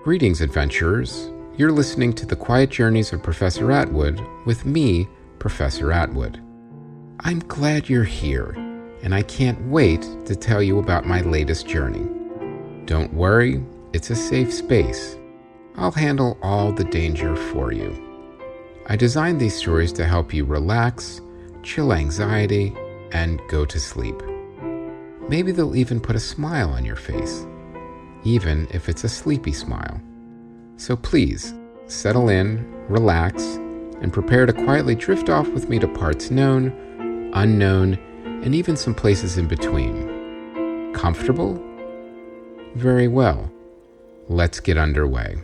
Greetings, adventurers. You're listening to The Quiet Journeys of Professor Atwood with me, Professor Atwood. I'm glad you're here, and I can't wait to tell you about my latest journey. Don't worry, it's a safe space. I'll handle all the danger for you. I designed these stories to help you relax, chill anxiety, and go to sleep. Maybe they'll even put a smile on your face, even if it's a sleepy smile. So please, settle in, relax, and prepare to quietly drift off with me to parts known, unknown, and even some places in between. Comfortable? Very well. Let's get underway.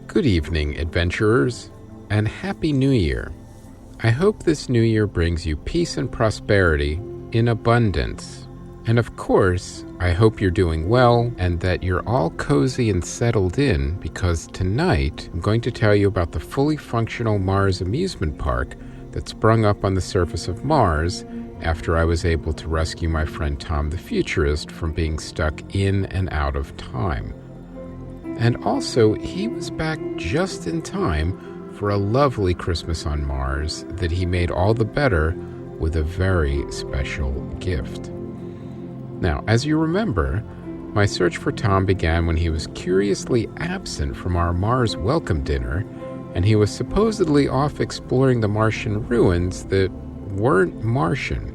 Good evening, adventurers, and Happy New Year. I hope this new year brings you peace and prosperity in abundance. And of course, I hope you're doing well and that you're all cozy and settled in, because tonight I'm going to tell you about the fully functional Mars Amusement Park that sprung up on the surface of Mars after I was able to rescue my friend Tom the Futurist from being stuck in and out of time. And also, he was back just in time for a lovely Christmas on Mars that he made all the better with a very special gift. Now, as you remember, my search for Tom began when he was curiously absent from our Mars welcome dinner, and he was supposedly off exploring the Martian ruins that weren't Martian.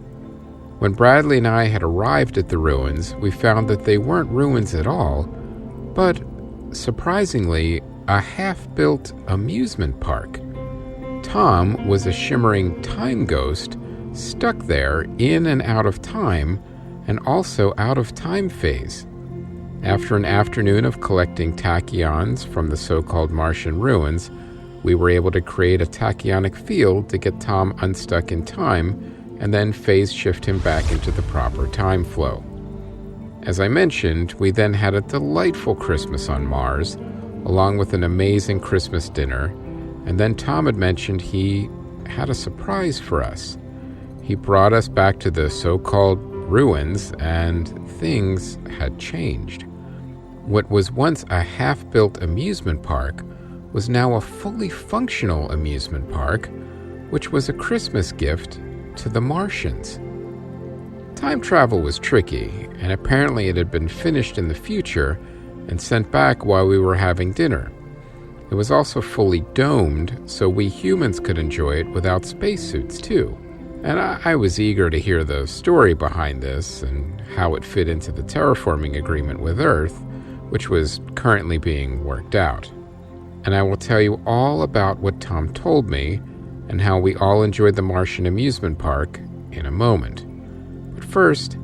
When Bradley and I had arrived at the ruins, we found that they weren't ruins at all, but surprisingly, a half-built amusement park. Tom was a shimmering time ghost stuck there in and out of time, and also out of time phase. After an afternoon of collecting tachyons from the so-called Martian ruins, we were able to create a tachyonic field to get Tom unstuck in time and then phase shift him back into the proper time flow. As I mentioned, we then had a delightful Christmas on Mars, along with an amazing Christmas dinner, and then Tom had mentioned he had a surprise for us. He brought us back to the so-called ruins, and things had changed. What was once a half-built amusement park was now a fully functional amusement park, which was a Christmas gift to the Martians. Time travel was tricky, and apparently it had been finished in the future and sent back while we were having dinner. It was also fully domed, so we humans could enjoy it without spacesuits too. And I was eager to hear the story behind this and how it fit into the terraforming agreement with Earth, which was currently being worked out. And I will tell you all about what Tom told me and how we all enjoyed the Martian Amusement Park in a moment. But first,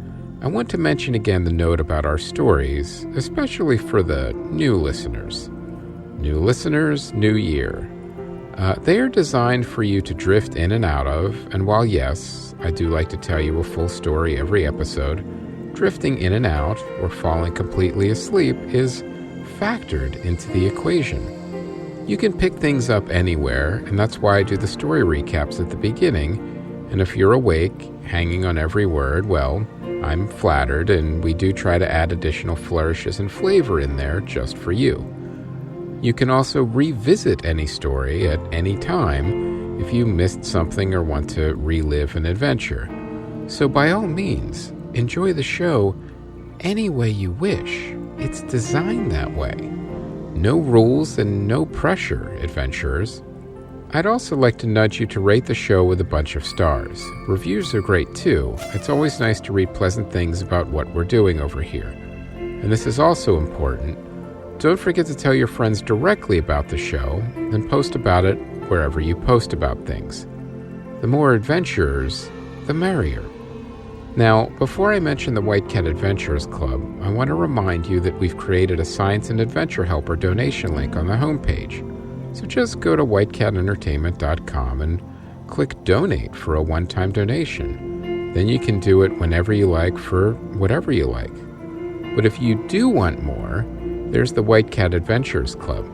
I want to mention again the note about our stories, especially for the new listeners. New listeners, new year. They are designed for you to drift in and out of, and while yes, I do like to tell you a full story every episode, drifting in and out or falling completely asleep is factored into the equation. You can pick things up anywhere, and that's why I do the story recaps at the beginning, and if you're awake, hanging on every word, well, I'm flattered, and we do try to add additional flourishes and flavor in there just for you. You can also revisit any story at any time if you missed something or want to relive an adventure. So by all means, enjoy the show any way you wish. It's designed that way. No rules and no pressure, adventurers. I'd also like to nudge you to rate the show with a bunch of stars. Reviews are great too. It's always nice to read pleasant things about what we're doing over here. And this is also important. Don't forget to tell your friends directly about the show, and post about it wherever you post about things. The more adventurers, the merrier. Now, before I mention the White Cat Adventurers Club, I want to remind you that we've created a Science and Adventure Helper donation link on the homepage. So just go to whitecatentertainment.com and click Donate for a one-time donation. Then you can do it whenever you like for whatever you like. But if you do want more, there's the White Cat Adventures Club.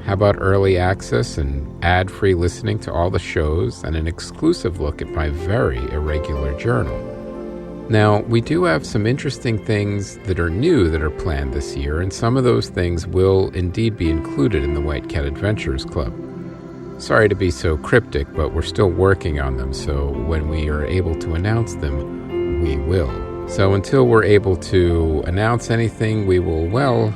How about early access and ad-free listening to all the shows and an exclusive look at my very irregular journal? Now, we do have some interesting things that are new that are planned this year, and some of those things will indeed be included in the White Cat Adventures Club. Sorry to be so cryptic, but we're still working on them, so when we are able to announce them, we will. So until we're able to announce anything, we will, we'll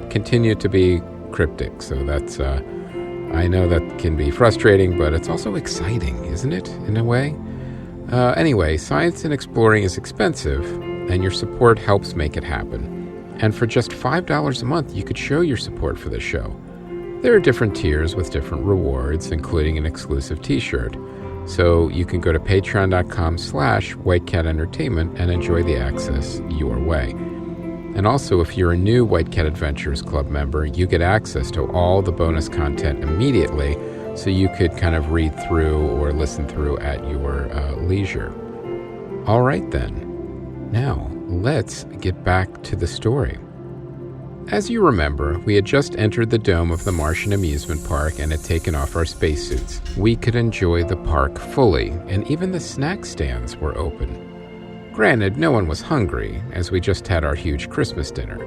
continue to be cryptic. So that's, I know that can be frustrating, but it's also exciting, isn't it, in a way? Anyway, Science and Exploring is expensive, and your support helps make it happen. And for just $5 a month, you could show your support for the show. There are different tiers with different rewards, including an exclusive t-shirt. So you can go to patreon.com/WhiteCatEntertainment and enjoy the access your way. And also, if you're a new White Cat Adventures Club member, you get access to all the bonus content immediately, so you could kind of read through or listen through at your leisure. All right then. Now, let's get back to the story. As you remember, we had just entered the dome of the Martian Amusement Park and had taken off our spacesuits. We could enjoy the park fully, and even the snack stands were open. Granted, no one was hungry, as we just had our huge Christmas dinner.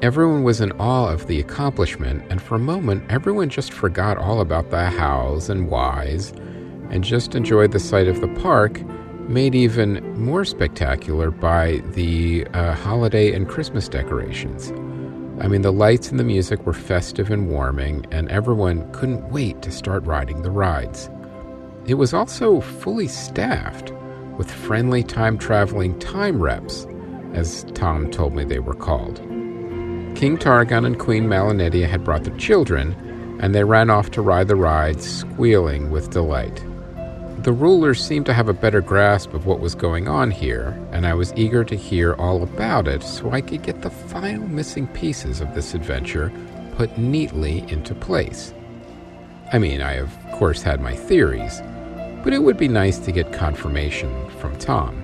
Everyone was in awe of the accomplishment, and for a moment, everyone just forgot all about the hows and whys, and just enjoyed the sight of the park, made even more spectacular by the holiday and Christmas decorations. I mean, the lights and the music were festive and warming, and everyone couldn't wait to start riding the rides. It was also fully staffed with friendly time-traveling time reps, as Tom told me they were called. King Targon and Queen Malinidia had brought their children, and they ran off to ride the rides, squealing with delight. The rulers seemed to have a better grasp of what was going on here, and I was eager to hear all about it so I could get the final missing pieces of this adventure put neatly into place. I mean, I of course had my theories, but it would be nice to get confirmation from Tom.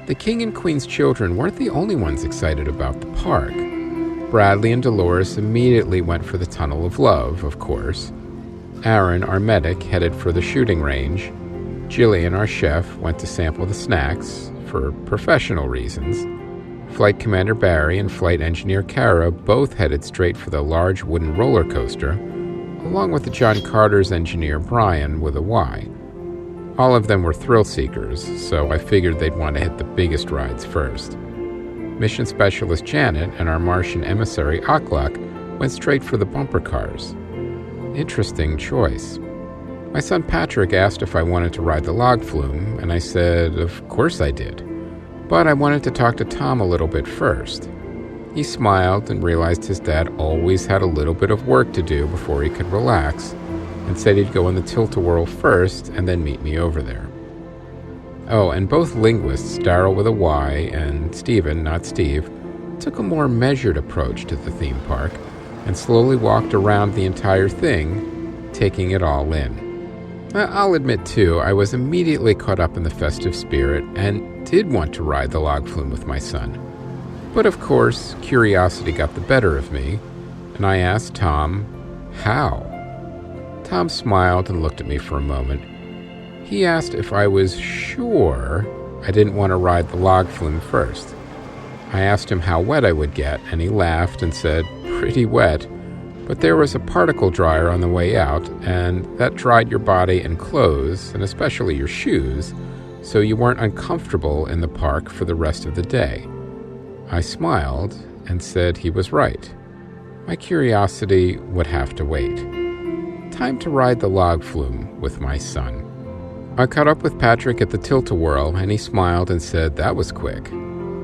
The King and Queen's children weren't the only ones excited about the park. Bradley and Dolores immediately went for the Tunnel of Love, of course. Aaron, our medic, headed for the shooting range. Jillian, our chef, went to sample the snacks, for professional reasons. Flight Commander Barry and Flight Engineer Kara both headed straight for the large wooden roller coaster, along with the John Carter's engineer Brian with a Y. All of them were thrill seekers, so I figured they'd want to hit the biggest rides first. Mission Specialist Janet and our Martian emissary Aklak went straight for the bumper cars. Interesting choice. My son Patrick asked if I wanted to ride the log flume, and I said, of course I did. But I wanted to talk to Tom a little bit first. He smiled and realized his dad always had a little bit of work to do before he could relax, and said he'd go in the tilt-a-whirl first and then meet me over there. Oh, and both linguists, Darryl with a Y and Stephen, not Steve, took a more measured approach to the theme park and slowly walked around the entire thing, taking it all in. I'll admit, too, I was immediately caught up in the festive spirit and did want to ride the log flume with my son. But of course, curiosity got the better of me, and I asked Tom, how? Tom smiled and looked at me for a moment. He asked if I was sure I didn't want to ride the log flume first. I asked him how wet I would get, and he laughed and said, pretty wet, but there was a particle dryer on the way out, and that dried your body and clothes, and especially your shoes, so you weren't uncomfortable in the park for the rest of the day. I smiled and said he was right. My curiosity would have to wait. Time to ride the log flume with my son. I caught up with Patrick at the tilt-a-whirl, and he smiled and said that was quick.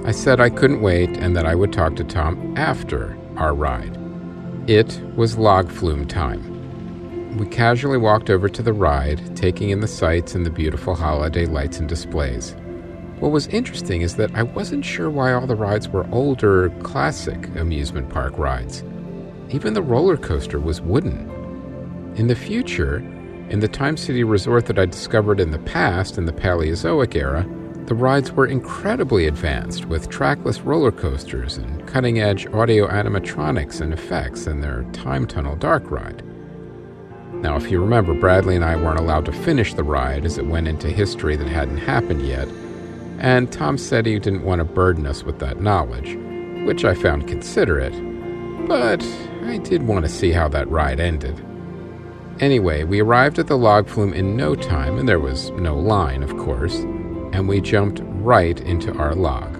I said I couldn't wait and that I would talk to Tom after our ride. It was log flume time. We casually walked over to the ride, taking in the sights and the beautiful holiday lights and displays. What was interesting is that I wasn't sure why all the rides were older, classic amusement park rides. Even the roller coaster was wooden. In the future, in the Time City resort that I discovered in the past, in the Paleozoic era, The rides were incredibly advanced, with trackless roller coasters and cutting-edge audio animatronics and effects in their time tunnel dark ride. Now, if you remember, Bradley and I weren't allowed to finish the ride as it went into history that hadn't happened yet, and Tom said he didn't want to burden us with that knowledge, which I found considerate, but I did want to see how that ride ended. Anyway, we arrived at the log flume in no time, and there was no line, of course, and we jumped right into our log.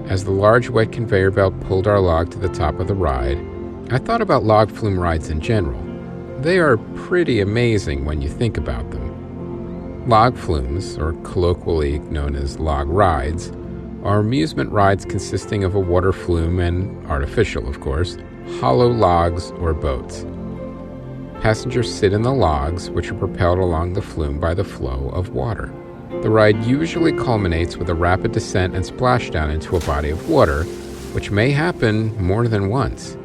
As the large wet conveyor belt pulled our log to the top of the ride, I thought about log flume rides in general. They are pretty amazing when you think about them. Log flumes, or colloquially known as log rides, are amusement rides consisting of a water flume and, artificial of course, hollow logs or boats. Passengers sit in the logs, which are propelled along the flume by the flow of water. The ride usually culminates with a rapid descent and splashdown into a body of water, which may happen more than once.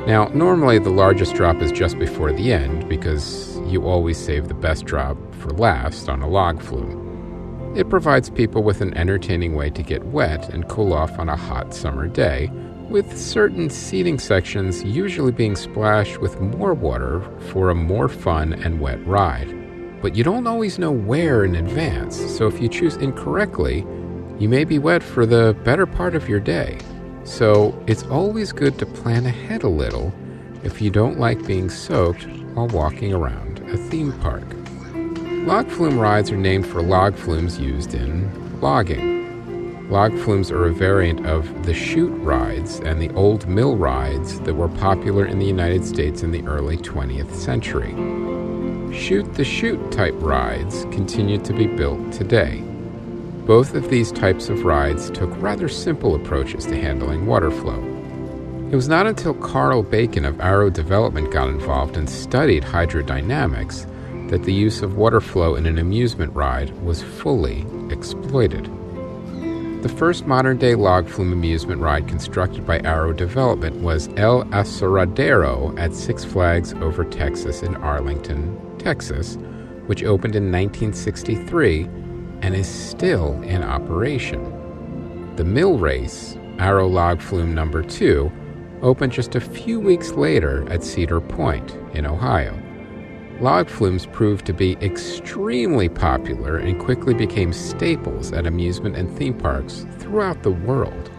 Now, normally the largest drop is just before the end, because you always save the best drop for last on a log flume. It provides people with an entertaining way to get wet and cool off on a hot summer day, with certain seating sections usually being splashed with more water for a more fun and wet ride. But you don't always know where in advance, so if you choose incorrectly, you may be wet for the better part of your day. So it's always good to plan ahead a little if you don't like being soaked while walking around a theme park. Log flume rides are named for log flumes used in logging. Log flumes are a variant of the chute rides and the old mill rides that were popular in the United States in the early 20th century. Shoot-the-chute type rides continue to be built today. Both of these types of rides took rather simple approaches to handling water flow. It was not until Carl Bacon of Arrow Development got involved and studied hydrodynamics that the use of water flow in an amusement ride was fully exploited. The first modern-day log flume amusement ride constructed by Arrow Development was El Asoradero at Six Flags Over Texas in Arlington, Texas, which opened in 1963 and is still in operation. The Mill Race, Arrow Log Flume number 2, opened just a few weeks later at Cedar Point in Ohio. Log flumes proved to be extremely popular and quickly became staples at amusement and theme parks throughout the world.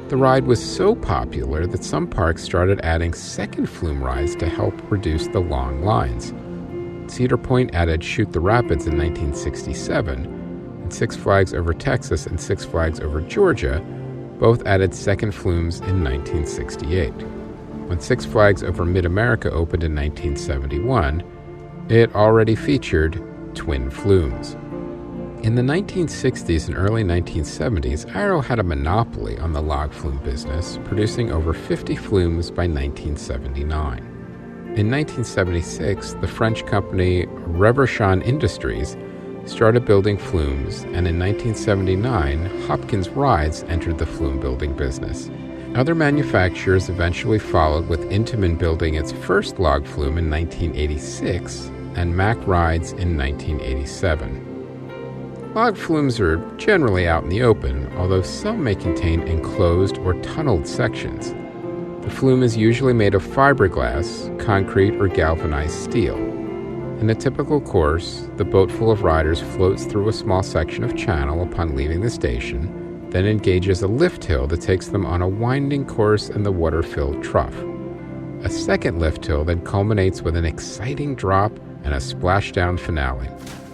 The ride was so popular that some parks started adding second flume rides to help reduce the long lines. Cedar Point added Shoot the Rapids in 1967, and Six Flags Over Texas and Six Flags Over Georgia both added second flumes in 1968. When Six Flags Over Mid-America opened in 1971, it already featured twin flumes. In the 1960s and early 1970s, Arrow had a monopoly on the log flume business, producing over 50 flumes by 1979. In 1976, the French company Reverchon Industries started building flumes, and in 1979, Hopkins Rides entered the flume building business. Other manufacturers eventually followed, with Intamin building its first log flume in 1986 and Mack Rides in 1987. Log flumes are generally out in the open, although some may contain enclosed or tunneled sections. The flume is usually made of fiberglass, concrete, or galvanized steel. In a typical course, the boat full of riders floats through a small section of channel upon leaving the station, then engages a lift hill that takes them on a winding course in the water-filled trough. A second lift hill then culminates with an exciting drop and a splashdown finale.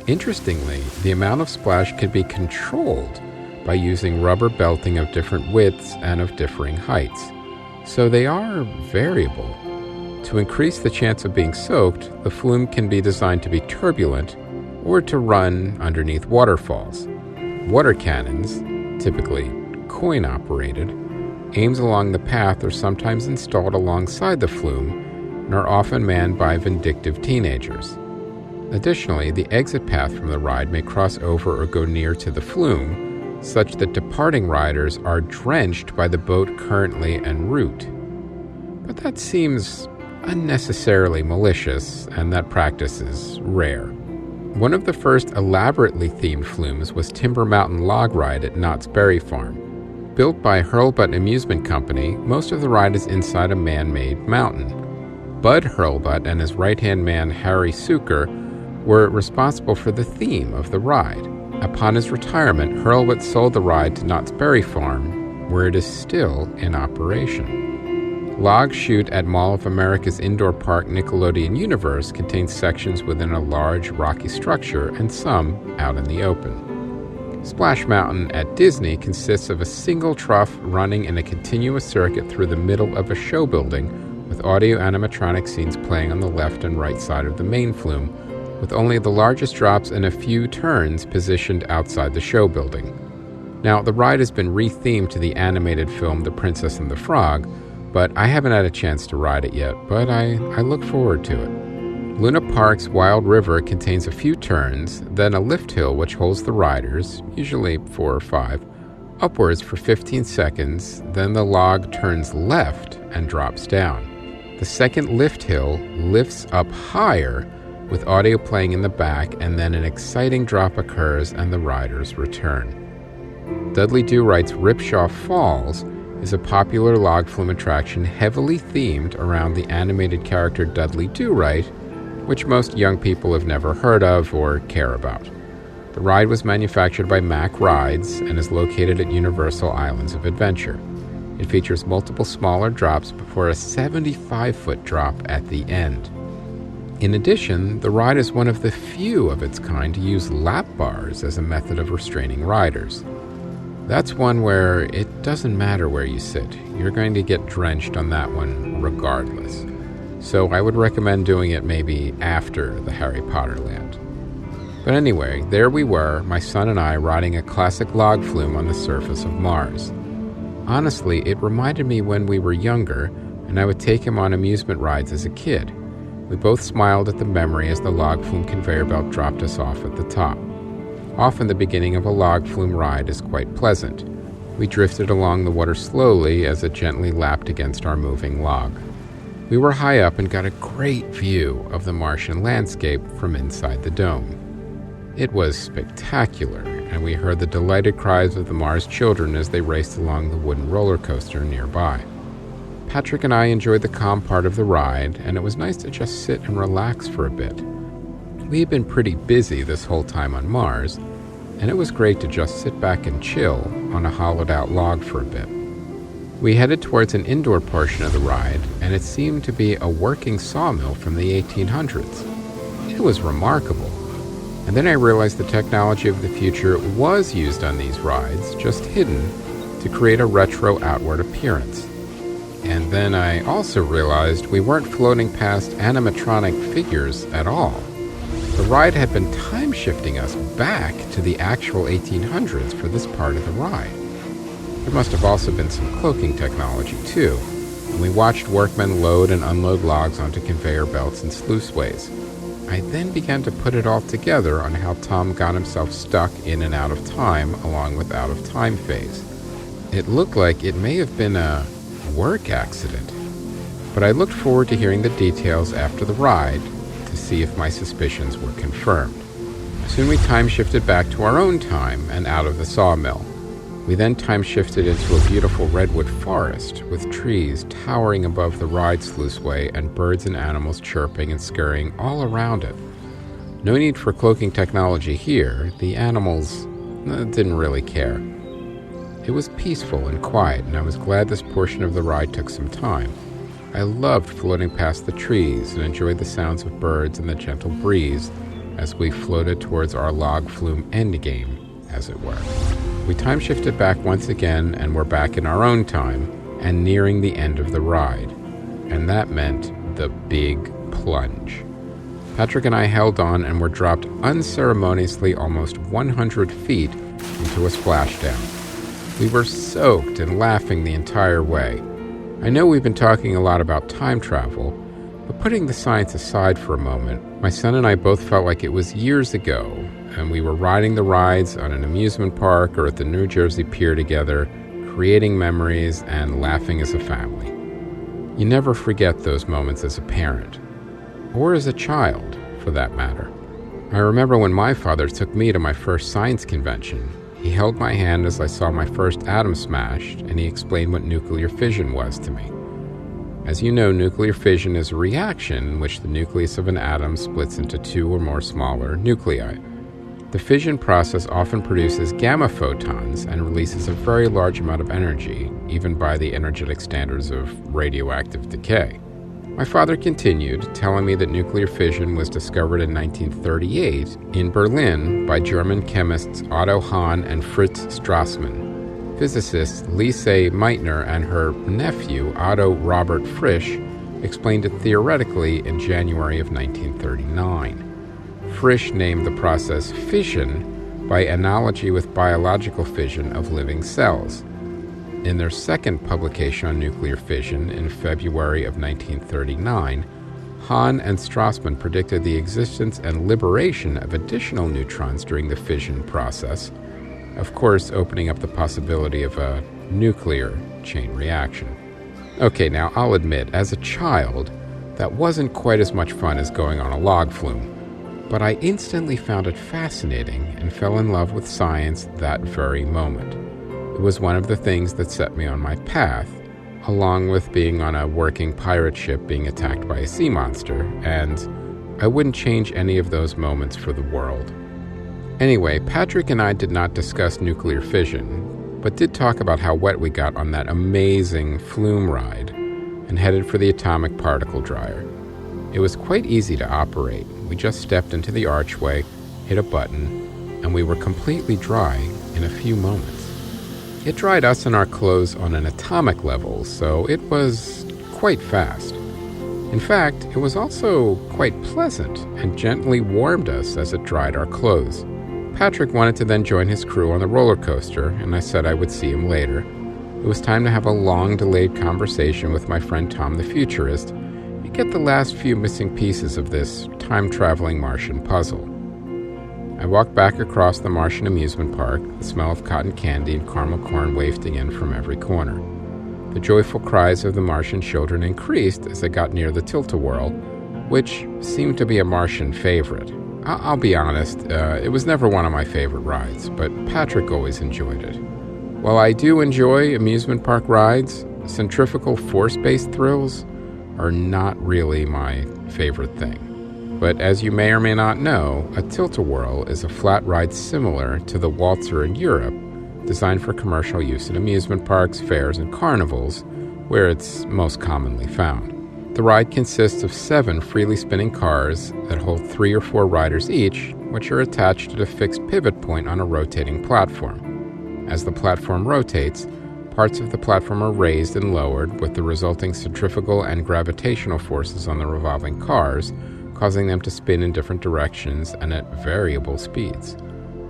Interestingly, the amount of splash can be controlled by using rubber belting of different widths and of differing heights, so they are variable. To increase the chance of being soaked, the flume can be designed to be turbulent or to run underneath waterfalls. Water cannons, typically coin-operated, aims along the path are sometimes installed alongside the flume and are often manned by vindictive teenagers. Additionally, the exit path from the ride may cross over or go near to the flume, such that departing riders are drenched by the boat currently en route. But that seems unnecessarily malicious, and that practice is rare. One of the first elaborately themed flumes was Timber Mountain Log Ride at Knott's Berry Farm. Built by Hurlbut Amusement Company, most of the ride is inside a man-made mountain. Bud Hurlbut and his right-hand man Harry Suker were responsible for the theme of the ride. Upon his retirement, Hurlbut sold the ride to Knott's Berry Farm, where it is still in operation. Log Chute at Mall of America's indoor park Nickelodeon Universe contains sections within a large rocky structure and some out in the open. Splash Mountain at Disney consists of a single trough running in a continuous circuit through the middle of a show building, with audio animatronic scenes playing on the left and right side of the main flume, with only the largest drops and a few turns positioned outside the show building. Now, the ride has been rethemed to the animated film The Princess and the Frog, but I haven't had a chance to ride it yet, but I look forward to it. Luna Park's Wild River contains a few turns, then a lift hill which holds the riders, usually 4 or 5, upwards for 15 seconds, then the log turns left and drops down. The second lift hill lifts up higher, with audio playing in the back, and then an exciting drop occurs and the riders return. Dudley Do-Right's Ripshaw Falls is a popular log flume attraction heavily themed around the animated character Dudley Do-Right, which most young people have never heard of or care about. The ride was manufactured by Mack Rides and is located at Universal Islands of Adventure. It features multiple smaller drops before a 75-foot drop at the end. In addition, the ride is one of the few of its kind to use lap bars as a method of restraining riders. That's one where it doesn't matter where you sit. You're going to get drenched on that one regardless. So I would recommend doing it maybe after the Harry Potter land. But anyway, there we were, my son and I riding a classic log flume on the surface of Mars. Honestly, it reminded me when we were younger and I would take him on amusement rides as a kid. We both smiled at the memory as the log flume conveyor belt dropped us off at the top. Often the beginning of a log flume ride is quite pleasant. We drifted along the water slowly as it gently lapped against our moving log. We were high up and got a great view of the Martian landscape from inside the dome. It was spectacular, and we heard the delighted cries of the Mars children as they raced along the wooden roller coaster nearby. Patrick and I enjoyed the calm part of the ride, and it was nice to just sit and relax for a bit. We had been pretty busy this whole time on Mars, and it was great to just sit back and chill on a hollowed-out log for a bit. We headed towards an indoor portion of the ride, and it seemed to be a working sawmill from the 1800s. It was remarkable. And then I realized the technology of the future was used on these rides, just hidden, to create a retro outward appearance. And then I also realized we weren't floating past animatronic figures at all. The ride had been time-shifting us back to the actual 1800s for this part of the ride. There must have also been some cloaking technology, too, and we watched workmen load and unload logs onto conveyor belts and sluiceways. I then began to put it all together on how Tom got himself stuck in and out of time along with out of time phase. It looked like it may have been a work accident, but I looked forward to hearing the details after the ride to see if my suspicions were confirmed. Soon we time-shifted back to our own time and out of the sawmill. We then time-shifted into a beautiful redwood forest with trees towering above the ride sluiceway and birds and animals chirping and scurrying all around it. No need for cloaking technology here. The animals didn't really care. It was peaceful and quiet, and I was glad this portion of the ride took some time. I loved floating past the trees and enjoyed the sounds of birds and the gentle breeze as we floated towards our log flume endgame, as it were. We time-shifted back once again and were back in our own time and nearing the end of the ride. And that meant the big plunge. Patrick and I held on and were dropped unceremoniously almost 100 feet into a splashdown. We were soaked and laughing the entire way. I know we've been talking a lot about time travel, but putting the science aside for a moment, my son and I both felt like it was years ago, and we were riding the rides on an amusement park or at the New Jersey Pier together, creating memories and laughing as a family. You never forget those moments as a parent, or as a child, for that matter. I remember when my father took me to my first science convention. He held my hand as I saw my first atom smashed, and he explained what nuclear fission was to me. As you know, nuclear fission is a reaction in which the nucleus of an atom splits into two or more smaller nuclei. The fission process often produces gamma photons and releases a very large amount of energy, even by the energetic standards of radioactive decay. My father continued, telling me that nuclear fission was discovered in 1938 in Berlin by German chemists Otto Hahn and Fritz Strassmann. Physicists Lise Meitner and her nephew Otto Robert Frisch explained it theoretically in January of 1939. Frisch named the process fission by analogy with biological fission of living cells. In their second publication on nuclear fission in February of 1939, Hahn and Strassmann predicted the existence and liberation of additional neutrons during the fission process, of course opening up the possibility of a nuclear chain reaction. Okay, now I'll admit, as a child, that wasn't quite as much fun as going on a log flume, but I instantly found it fascinating and fell in love with science that very moment. It was one of the things that set me on my path, along with being on a working pirate ship being attacked by a sea monster, and I wouldn't change any of those moments for the world. Anyway, Patrick and I did not discuss nuclear fission, but did talk about how wet we got on that amazing flume ride and headed for the atomic particle dryer. It was quite easy to operate. We just stepped into the archway, hit a button, and we were completely dry in a few moments. It dried us and our clothes on an atomic level, so it was quite fast. In fact, it was also quite pleasant and gently warmed us as it dried our clothes. Patrick wanted to then join his crew on the roller coaster, and I said I would see him later. It was time to have a long-delayed conversation with my friend Tom the Futurist and get the last few missing pieces of this time-traveling Martian puzzle. I walked back across the Martian Amusement Park, the smell of cotton candy and caramel corn wafting in from every corner. The joyful cries of the Martian children increased as I got near the Tilt-A-Whirl, which seemed to be a Martian favorite. I'll be honest, it was never one of my favorite rides, but Patrick always enjoyed it. While I do enjoy amusement park rides, centrifugal force-based thrills are not really my favorite thing. But as you may or may not know, a Tilt-A-Whirl is a flat ride similar to the Waltzer in Europe, designed for commercial use in amusement parks, fairs, and carnivals, where it's most commonly found. The ride consists of 7 freely spinning cars that hold 3 or 4 riders each, which are attached at a fixed pivot point on a rotating platform. As the platform rotates, parts of the platform are raised and lowered with the resulting centrifugal and gravitational forces on the revolving cars, causing them to spin in different directions and at variable speeds.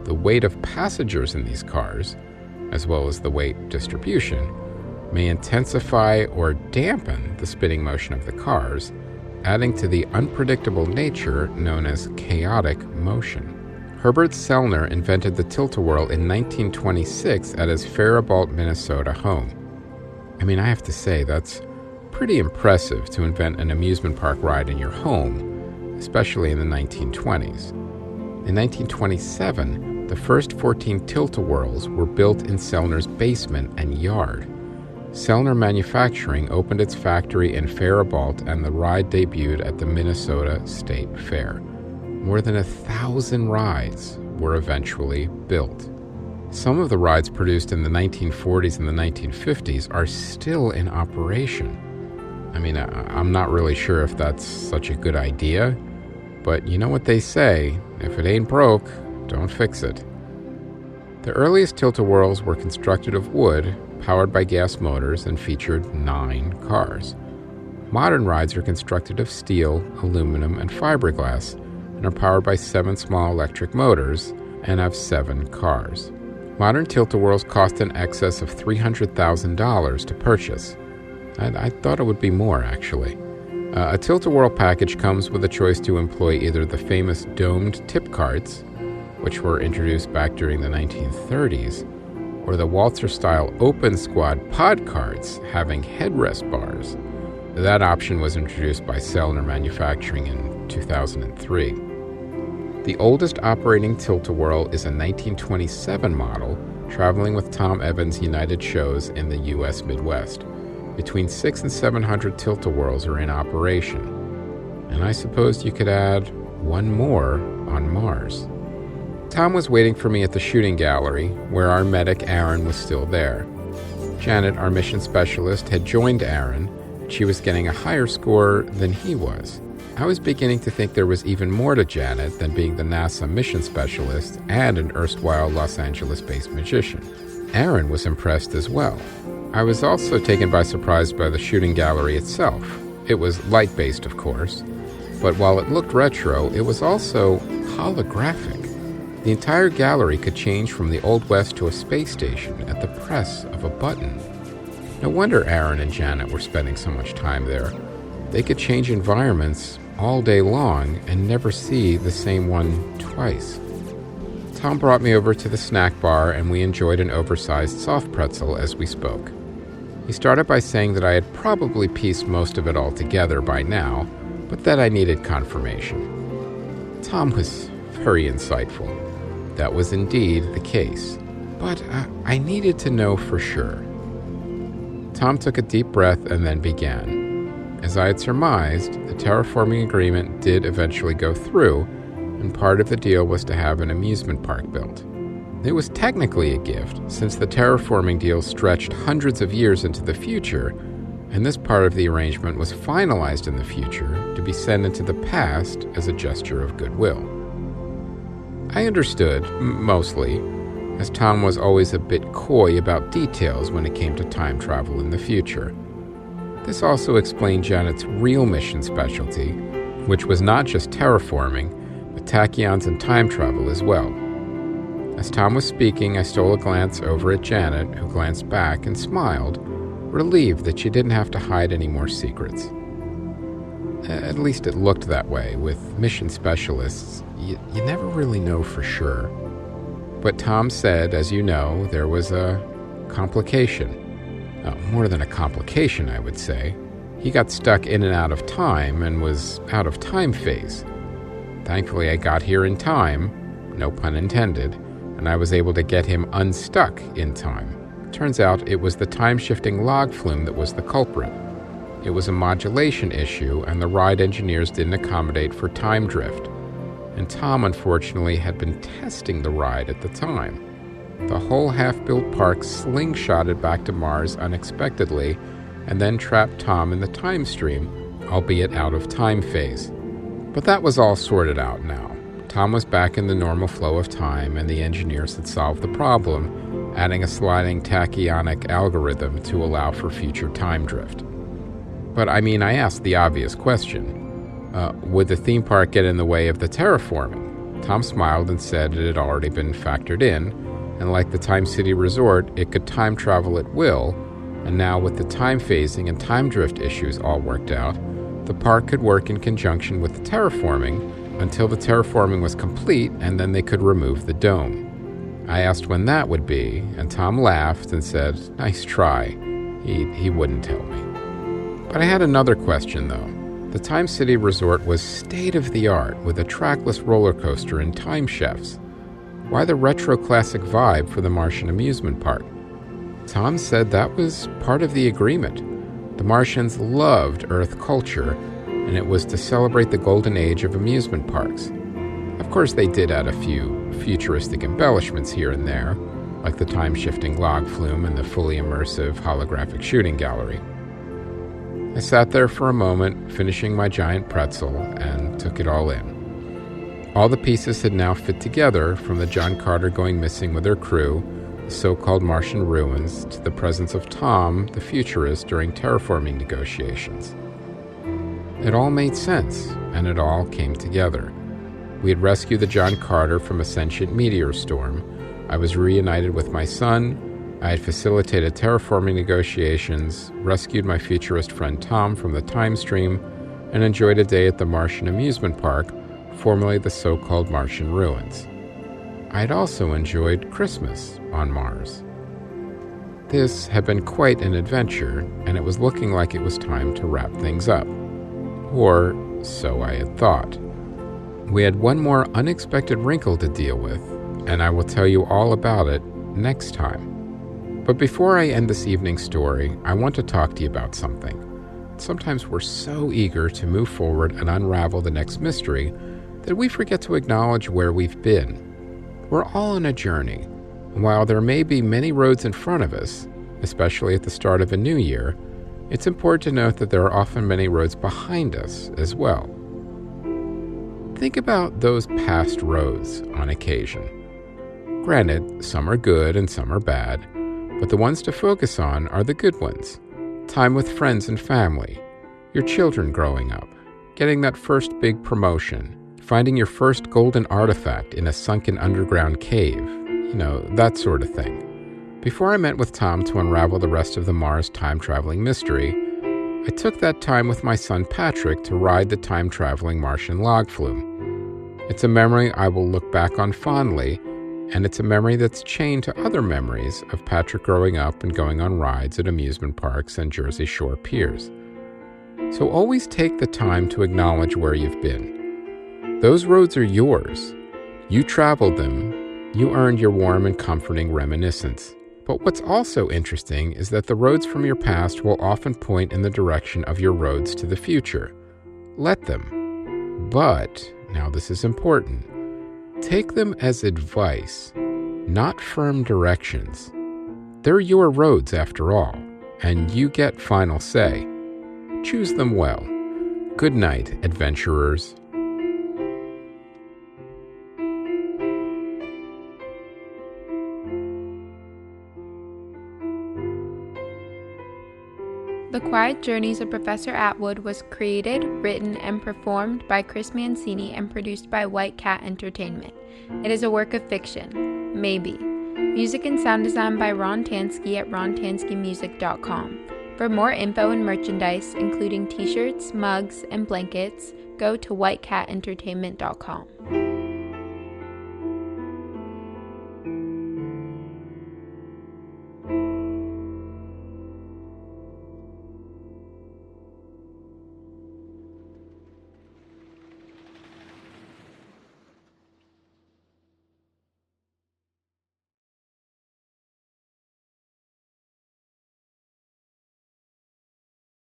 The weight of passengers in these cars, as well as the weight distribution, may intensify or dampen the spinning motion of the cars, adding to the unpredictable nature known as chaotic motion. Herbert Sellner invented the Tilt-A-Whirl in 1926 at his Faribault, Minnesota home. I mean, I have to say, that's pretty impressive to invent an amusement park ride in your home, especially in the 1920s. In 1927, the first 14 Tilt-A-Whirls were built in Sellner's basement and yard. Sellner Manufacturing opened its factory in Faribault, and the ride debuted at the Minnesota State Fair. More than 1,000 rides were eventually built. Some of the rides produced in the 1940s and the 1950s are still in operation. I mean, I'm not really sure if that's such a good idea, but you know what they say, if it ain't broke, don't fix it. The earliest Tilt-A-Whirls were constructed of wood, powered by gas motors, and featured 9 cars. Modern rides are constructed of steel, aluminum, and fiberglass, and are powered by 7 small electric motors, and have 7 cars. Modern Tilt-A-Whirls cost in excess of $300,000 to purchase. I thought it would be more, actually. A Tilt-A-Whirl package comes with a choice to employ either the famous domed tip carts, which were introduced back during the 1930s, or the Waltzer-style open squad pod carts having headrest bars. That option was introduced by Sellner Manufacturing in 2003. The oldest operating tilt-a-whirl is a 1927 model traveling with Tom Evans' United shows in the U.S. Midwest. Between 600 and 700 tilt-a-whirls are in operation, and I suppose you could add one more on Mars. Tom was waiting for me at the shooting gallery, where our medic Aaron was still there. Janet, our mission specialist, had joined Aaron. She was getting a higher score than he was. I was beginning to think there was even more to Janet than being the NASA mission specialist and an erstwhile Los Angeles-based magician. Aaron was impressed as well. I was also taken by surprise by the shooting gallery itself. It was light-based, of course, but while it looked retro, it was also holographic. The entire gallery could change from the Old West to a space station at the press of a button. No wonder Aaron and Janet were spending so much time there. They could change environments all day long and never see the same one twice. Tom brought me over to the snack bar and we enjoyed an oversized soft pretzel as we spoke. He started by saying that I had probably pieced most of it all together by now, but that I needed confirmation. Tom was very insightful. That was indeed the case, but I needed to know for sure. Tom took a deep breath and then began. As I had surmised, the terraforming agreement did eventually go through, and part of the deal was to have an amusement park built. It was technically a gift, since the terraforming deal stretched hundreds of years into the future, and this part of the arrangement was finalized in the future to be sent into the past as a gesture of goodwill. I understood, mostly, as Tom was always a bit coy about details when it came to time travel in the future. This also explained Janet's real mission specialty, which was not just terraforming, but tachyons and time travel as well. As Tom was speaking, I stole a glance over at Janet, who glanced back and smiled, relieved that she didn't have to hide any more secrets. At least it looked that way. With mission specialists, you never really know for sure. But Tom said, as you know, there was a complication. More than a complication, I would say. He got stuck in and out of time and was out of time phase. Thankfully, I got here in time, no pun intended, and I was able to get him unstuck in time. Turns out it was the time-shifting log flume that was the culprit. It was a modulation issue, and the ride engineers didn't accommodate for time drift. And Tom, unfortunately, had been testing the ride at the time. The whole half-built park slingshotted back to Mars unexpectedly, and then trapped Tom in the time stream, albeit out of time phase. But that was all sorted out now. Tom was back in the normal flow of time, and the engineers had solved the problem, adding a sliding tachyonic algorithm to allow for future time drift. But I asked the obvious question. Would the theme park get in the way of the terraforming? Tom smiled and said it had already been factored in, and like the Time City Resort, it could time travel at will, and now with the time phasing and time drift issues all worked out, the park could work in conjunction with the terraforming until the terraforming was complete, and then they could remove the dome. I asked when that would be, and Tom laughed and said, "Nice try." He wouldn't tell me. But I had another question, though. The Time City Resort was state-of-the-art with a trackless roller coaster and time chefs. Why the retro classic vibe for the Martian Amusement Park? Tom said that was part of the agreement. The Martians loved Earth culture, and it was to celebrate the golden age of amusement parks. Of course, they did add a few futuristic embellishments here and there, like the time-shifting log flume and the fully immersive holographic shooting gallery. I sat there for a moment, finishing my giant pretzel, and took it all in. All the pieces had now fit together, from the John Carter going missing with her crew, the so-called Martian ruins, to the presence of Tom the Futurist during terraforming negotiations. It all made sense, and it all came together. We had rescued the John Carter from a sentient meteor storm. I was reunited with my son. I had facilitated terraforming negotiations, rescued my futurist friend Tom from the time stream, and enjoyed a day at the Martian Amusement Park, formerly the so-called Martian ruins. I had also enjoyed Christmas on Mars. This had been quite an adventure, and it was looking like it was time to wrap things up. Or so I had thought. We had one more unexpected wrinkle to deal with, and I will tell you all about it next time. But before I end this evening's story, I want to talk to you about something. Sometimes we're so eager to move forward and unravel the next mystery that we forget to acknowledge where we've been. We're all on a journey, and while there may be many roads in front of us, especially at the start of a new year, it's important to note that there are often many roads behind us as well. Think about those past roads on occasion. Granted, some are good and some are bad, but the ones to focus on are the good ones. Time with friends and family, your children growing up, getting that first big promotion, finding your first golden artifact in a sunken underground cave, that sort of thing. Before I met with Tom to unravel the rest of the Mars time-traveling mystery, I took that time with my son Patrick to ride the time-traveling Martian log flume. It's a memory I will look back on fondly, and it's a memory that's chained to other memories of Patrick growing up and going on rides at amusement parks and Jersey Shore piers. So always take the time to acknowledge where you've been. Those roads are yours. You traveled them. You earned your warm and comforting reminiscence. But what's also interesting is that the roads from your past will often point in the direction of your roads to the future. Let them. But, now this is important, take them as advice, not firm directions. They're your roads after all, and you get final say. Choose them well. Good night, adventurers. The Quiet Journeys of Professor Atwood was created, written, and performed by Chris Mancini and produced by White Cat Entertainment. It is a work of fiction. Maybe. Music and sound design by Ron Tansky at rontanskymusic.com. For more info and merchandise, including t-shirts, mugs, and blankets, go to whitecatentertainment.com.